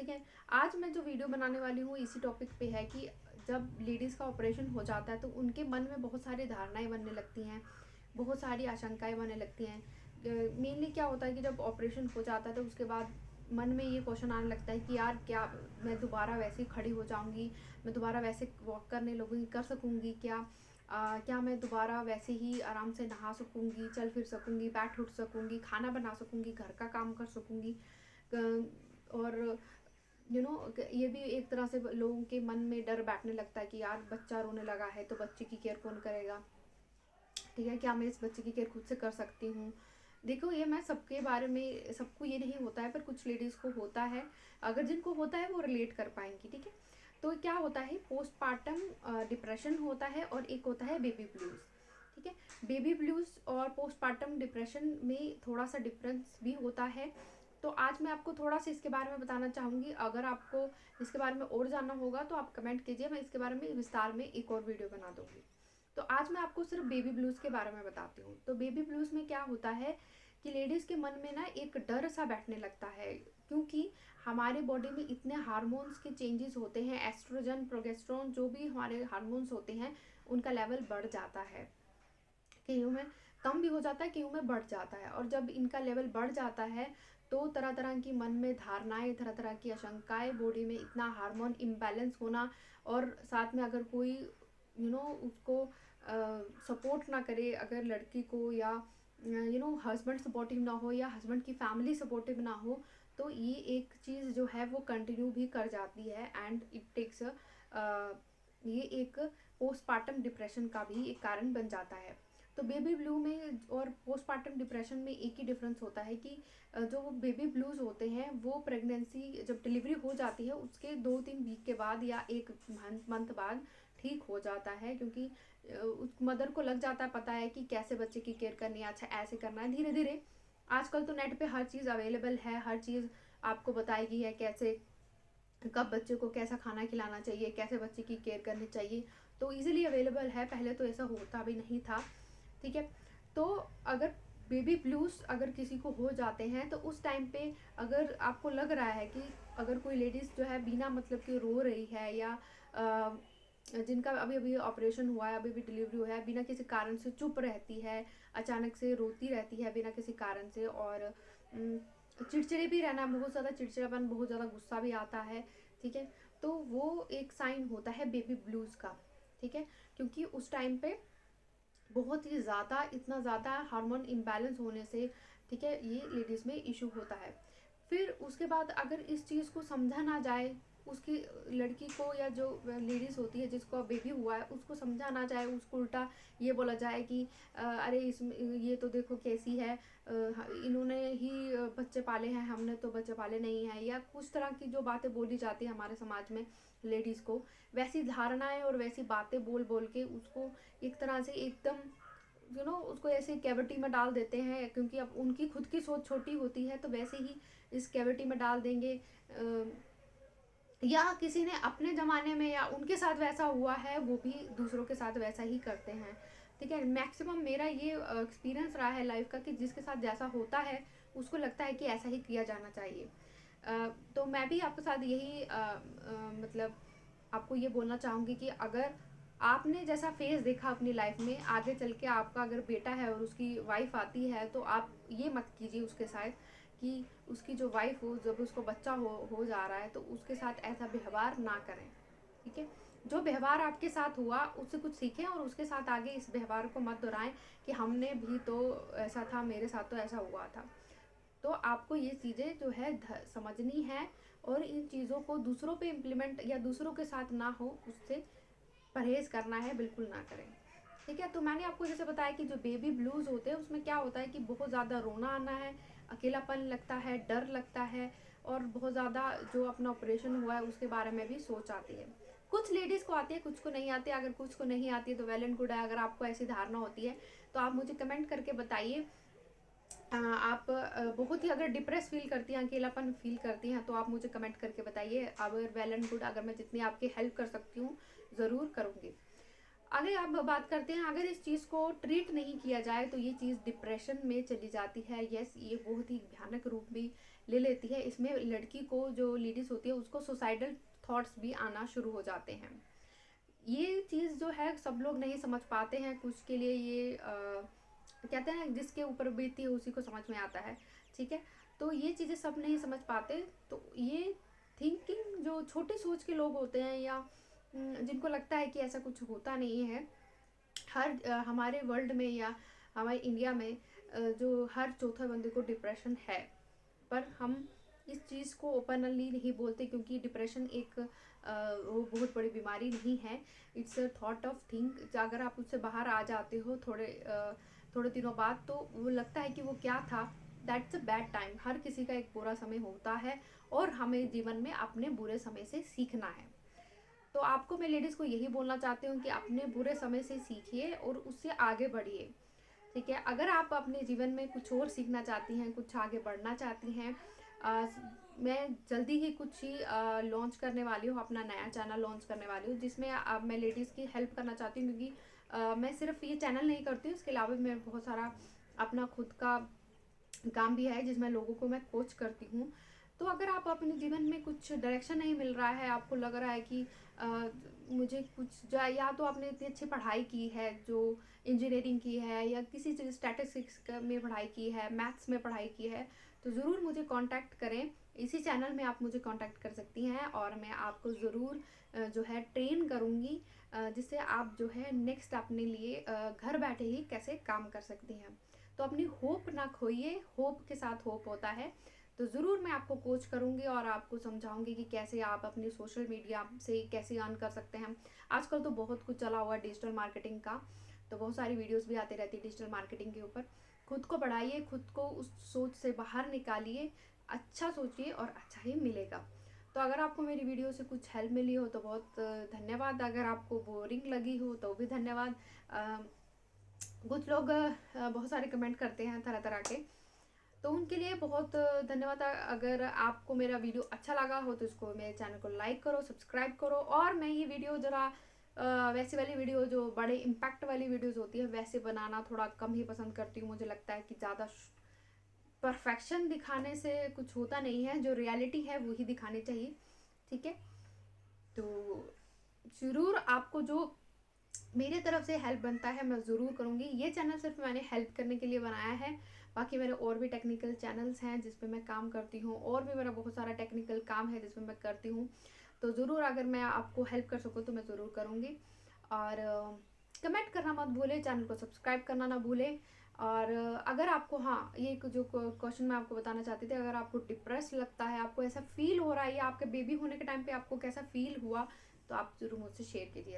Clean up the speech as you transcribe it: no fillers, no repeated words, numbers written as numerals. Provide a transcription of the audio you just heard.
ठीक है। आज मैं जो वीडियो बनाने वाली हूँ इसी टॉपिक पे है कि जब लेडीज़ का ऑपरेशन हो जाता है तो उनके मन में बहुत सारी धारणाएं बनने लगती हैं, बहुत सारी आशंकाएं बनने लगती हैं। मेनली क्या होता है कि जब ऑपरेशन हो जाता है तो उसके बाद मन में ये क्वेश्चन आने लगता है कि यार क्या मैं दोबारा वैसे ही खड़ी हो जाऊंगी, मैं दोबारा वैसे वॉक करने लगूंगी, कर सकूंगी क्या, क्या मैं दोबारा वैसे ही आराम से नहा सकूंगी, चल फिर सकूंगी, बैठ उठ सकूंगी, खाना बना सकूंगी, घर का काम कर सकूंगी। और ये भी एक तरह से लोगों के मन में डर बैठने लगता है कि यार बच्चा रोने लगा है तो बच्चे की केयर कौन करेगा, ठीक है, क्या मैं इस बच्चे की केयर खुद से कर सकती हूँ। देखो ये मैं सबके बारे में, सबको ये नहीं होता है पर कुछ लेडीज़ को होता है। अगर जिनको होता है वो रिलेट कर पाएंगी, ठीक है। तो क्या होता है, पोस्टपार्टम डिप्रेशन होता है और एक होता है बेबी ब्लूज़, ठीक है। बेबी ब्लूज़ और पोस्टपार्टम डिप्रेशन में थोड़ा सा डिफरेंस भी होता है। तो आज मैं आपको थोड़ा सा इसके बारे में बताना चाहूँगी। अगर आपको इसके बारे में और जानना होगा तो आप कमेंट कीजिए, मैं इसके बारे में विस्तार में एक और वीडियो बना दूँगी। तो आज मैं आपको सिर्फ बेबी ब्लूज़ के बारे में बताती हूँ। तो बेबी ब्लूज़ में क्या होता है कि लेडीज़ के मन में ना एक डर सा बैठने लगता है, क्योंकि हमारे बॉडी में इतने हार्मोन्स के चेंजेस होते हैं, एस्ट्रोजन, प्रोजेस्टेरोन, जो भी हमारे हार्मोन्स होते हैं उनका लेवल बढ़ जाता है। कईयों में कम भी हो जाता है, कईयों में बढ़ जाता है। और जब इनका लेवल बढ़ जाता है तो तरह तरह की मन में धारणाएं, तरह तरह की आशंकाएं, बॉडी में इतना हार्मोन इम्बैलेंस होना, और साथ में अगर कोई उसको सपोर्ट ना करे, अगर लड़की को, या हस्बैंड सपोर्टिव ना हो या हस्बैंड की फैमिली सपोर्टिव ना हो, तो ये एक चीज़ जो है वो कंटिन्यू भी कर जाती है एंड इट टेक्स ये एक पोस्टपार्टम डिप्रेशन का भी एक कारण बन जाता है। तो बेबी ब्लू में और पोस्टपार्टम डिप्रेशन में एक ही डिफरेंस होता है कि जो बेबी ब्लूज होते हैं वो प्रेगनेंसी, जब डिलीवरी हो जाती है उसके 2-3 वीक के बाद या एक मंथ बाद ठीक हो जाता है, क्योंकि उस मदर को लग जाता है, पता है कि कैसे बच्चे की केयर करनी है, अच्छा ऐसे करना है। धीरे धीरे आजकल तो नेट पे हर चीज़ अवेलेबल है, हर चीज़ आपको बताएगी है, कैसे कब बच्चे को कैसा खाना खिलाना चाहिए, कैसे बच्चे की केयर करनी चाहिए, तो इजीली अवेलेबल है। पहले तो ऐसा होता भी नहीं था, ठीक है। तो अगर बेबी ब्लूज अगर किसी को हो जाते हैं तो उस टाइम पे अगर आपको लग रहा है कि अगर कोई लेडीज़ जो है बिना मतलब के रो रही है, या जिनका अभी अभी ऑपरेशन हुआ है, अभी भी डिलीवरी हुआ है, बिना किसी कारण से चुप रहती है, अचानक से रोती रहती है बिना किसी कारण से, और चिड़चिड़े भी रहना, बहुत ज़्यादा चिड़चिड़ापन, बहुत ज़्यादा गुस्सा भी आता है, ठीक है। तो वो एक साइन होता है बेबी ब्लूज़ का, ठीक है। क्योंकि उस टाइम पे बहुत ही ज़्यादा, इतना ज़्यादा हार्मोन इम्बैलेंस होने से, ठीक है, ये लेडीज़ में इशू होता है। फिर उसके बाद अगर इस चीज़ को समझा ना जाए, उसकी लड़की को या जो लेडीज़ होती है जिसको बेबी हुआ है उसको समझा ना जाए, उसको उल्टा ये बोला जाए कि अरे इसमें ये तो देखो कैसी है, इन्होंने ही बच्चे पाले हैं, हमने तो बच्चे पाले नहीं हैं, या कुछ तरह की जो बातें बोली जाती है हमारे समाज में लेडीज़ को, वैसी धारणाएं और वैसी बातें बोल बोल के उसको एक तरह से एकदम उसको ऐसे कैविटी में डाल देते हैं, क्योंकि अब उनकी खुद की सोच छोटी होती है तो वैसे ही इस कैविटी में डाल देंगे। या किसी ने अपने ज़माने में या उनके साथ वैसा हुआ है, वो भी दूसरों के साथ वैसा ही करते हैं, ठीक है। मैक्सिमम मेरा ये एक्सपीरियंस रहा है लाइफ का कि जिसके साथ जैसा होता है उसको लगता है कि ऐसा ही किया जाना चाहिए। तो मैं भी आपके साथ यही मतलब आपको ये बोलना चाहूँगी कि अगर आपने जैसा फेस देखा अपनी लाइफ में, आगे चल के आपका अगर बेटा है और उसकी वाइफ आती है तो आप ये मत कीजिए उसके साथ कि उसकी जो वाइफ हो, जब उसको बच्चा हो जा रहा है तो उसके साथ ऐसा व्यवहार ना करें, ठीक है। जो व्यवहार आपके साथ हुआ उससे कुछ सीखें और उसके साथ आगे इस व्यवहार को मत दोहराएं कि हमने भी तो ऐसा था, मेरे साथ तो ऐसा हुआ था। तो आपको ये चीज़ें जो है समझनी है, और इन चीज़ों को दूसरों पे इम्प्लीमेंट या दूसरों के साथ ना हो उससे परहेज़ करना है, बिल्कुल ना करें, ठीक है। तो मैंने आपको जैसे बताया कि जो बेबी ब्लूज़ होते हैं उसमें क्या होता है कि बहुत ज़्यादा रोना आना है, अकेलापन लगता है, डर लगता है, और बहुत ज़्यादा जो अपना ऑपरेशन हुआ है उसके बारे में भी सोच आती है। कुछ लेडीज़ को आती है, कुछ को नहीं आती है। अगर कुछ को नहीं आती है तो वेल एंड गुड है। अगर आपको ऐसी धारणा होती है तो आप मुझे कमेंट करके बताइए। आप बहुत ही अगर डिप्रेस फील करती हैं, अकेलापन फील करती हैं तो आप मुझे कमेंट करके बताइए। अगर वेल एंड गुड, अगर मैं जितनी आपकी हेल्प कर सकती हूँ ज़रूर करूँगी। आगे आप बात करते हैं, अगर इस चीज़ को ट्रीट नहीं किया जाए तो ये चीज़ डिप्रेशन में चली जाती है। यस, ये बहुत ही भयानक रूप भी ले लेती है, इसमें लड़की को, जो लेडीज़ होती है, उसको सुसाइडल थॉट्स भी आना शुरू हो जाते हैं। ये चीज़ जो है सब लोग नहीं समझ पाते हैं, कुछ के लिए ये कहते हैं जिसके ऊपर बीती है उसी को समझ में आता है, ठीक है। तो ये चीज़ें सब नहीं समझ पाते। तो ये थिंकिंग जो छोटी सोच के लोग होते हैं, या जिनको लगता है कि ऐसा कुछ होता नहीं है, हमारे वर्ल्ड में या हमारे इंडिया में जो हर चौथा बंदे को डिप्रेशन है, पर हम इस चीज़ को ओपनली नहीं बोलते, क्योंकि डिप्रेशन एक वो बहुत बड़ी बीमारी नहीं है। It's a thought of think. अगर आप उससे बाहर आ जाते हो थोड़े दिनों बाद, तो वो लगता है कि वो क्या था, दैट्स अ बैड टाइम। हर किसी का एक बुरा समय होता है, और हमें जीवन में अपने बुरे समय से सीखना है। तो आपको, मैं लेडीज़ को यही बोलना चाहती हूँ कि अपने बुरे समय से सीखिए और उससे आगे बढ़िए, ठीक है। अगर आप अपने जीवन में कुछ और सीखना चाहती हैं, कुछ आगे बढ़ना चाहती हैं, मैं जल्दी ही कुछ ही लॉन्च करने वाली हूँ, अपना नया चैनल लॉन्च करने वाली हूँ, जिसमें अब मैं लेडीज़ की हेल्प करना चाहती हूँ, क्योंकि मैं सिर्फ ये चैनल नहीं करती हूँ, इसके अलावा मैं बहुत सारा अपना खुद का काम भी है, जिसमें लोगों को मैं कोच करती हूँ। तो अगर आप अपने जीवन में कुछ डायरेक्शन नहीं मिल रहा है, आपको लग रहा है कि मुझे कुछ या तो आपने इतनी अच्छी पढ़ाई की है, जो इंजीनियरिंग की है, या किसी चीज़ स्टैटिस्टिक्स में पढ़ाई की है, मैथ्स में पढ़ाई की है, तो ज़रूर मुझे कांटेक्ट करें। इसी चैनल में आप मुझे कांटेक्ट कर सकती हैं, और मैं आपको ज़रूर जो है ट्रेन करूँगी, जिससे आप जो है नेक्स्ट अपने लिए घर बैठे ही कैसे काम कर सकती हैं। तो अपनी होप ना खोइए, होप के साथ होप होता है। तो ज़रूर मैं आपको कोच करूँगी और आपको समझाऊँगी कि कैसे आप अपनी सोशल मीडिया से कैसे अर्न कर सकते हैं। आजकल तो बहुत कुछ चला हुआ है डिजिटल मार्केटिंग का, तो बहुत सारी वीडियोस भी आती रहती है डिजिटल मार्केटिंग के ऊपर। खुद को बढ़ाइए, खुद को उस सोच से बाहर निकालिए, अच्छा सोचिए और अच्छा ही मिलेगा। तो अगर आपको मेरी वीडियो से कुछ हेल्प मिली हो तो बहुत धन्यवाद। अगर आपको बोरिंग लगी हो तो भी धन्यवाद। कुछ लोग बहुत सारे कमेंट करते हैं तरह तरह के, तो उनके लिए बहुत धन्यवाद। अगर आपको मेरा वीडियो अच्छा लगा हो तो इसको, मेरे चैनल को लाइक करो, सब्सक्राइब करो। और मैं ये वीडियो ज़रा वैसी वाली वीडियो, जो बड़े इम्पैक्ट वाली वीडियोज़ होती है, वैसे बनाना थोड़ा कम ही पसंद करती हूँ। मुझे लगता है कि ज़्यादा परफेक्शन दिखाने से कुछ होता नहीं है, जो रियलिटी है वही दिखानी चाहिए, ठीक है। तो ज़रूर आपको जो मेरे तरफ से हेल्प बनता है मैं ज़रूर करूँगी। ये चैनल सिर्फ मैंने हेल्प करने के लिए बनाया है, बाकी मेरे और भी टेक्निकल चैनल्स हैं जिस पे मैं काम करती हूँ, और भी मेरा बहुत सारा टेक्निकल काम है जिसमें मैं करती हूँ। तो ज़रूर अगर मैं आपको हेल्प कर सकूँ तो मैं ज़रूर करूँगी। और कमेंट करना मत भूलें, चैनल को सब्सक्राइब करना ना भूलें। और अगर आपको, हाँ, ये जो क्वेश्चन मैं आपको बताना चाहती थी, अगर आपको डिप्रेस लगता है, आपको ऐसा फील हो रहा है, या आपके बेबी होने के टाइम पे आपको कैसा फील हुआ, तो आप ज़रूर मुझसे शेयर कीजिए।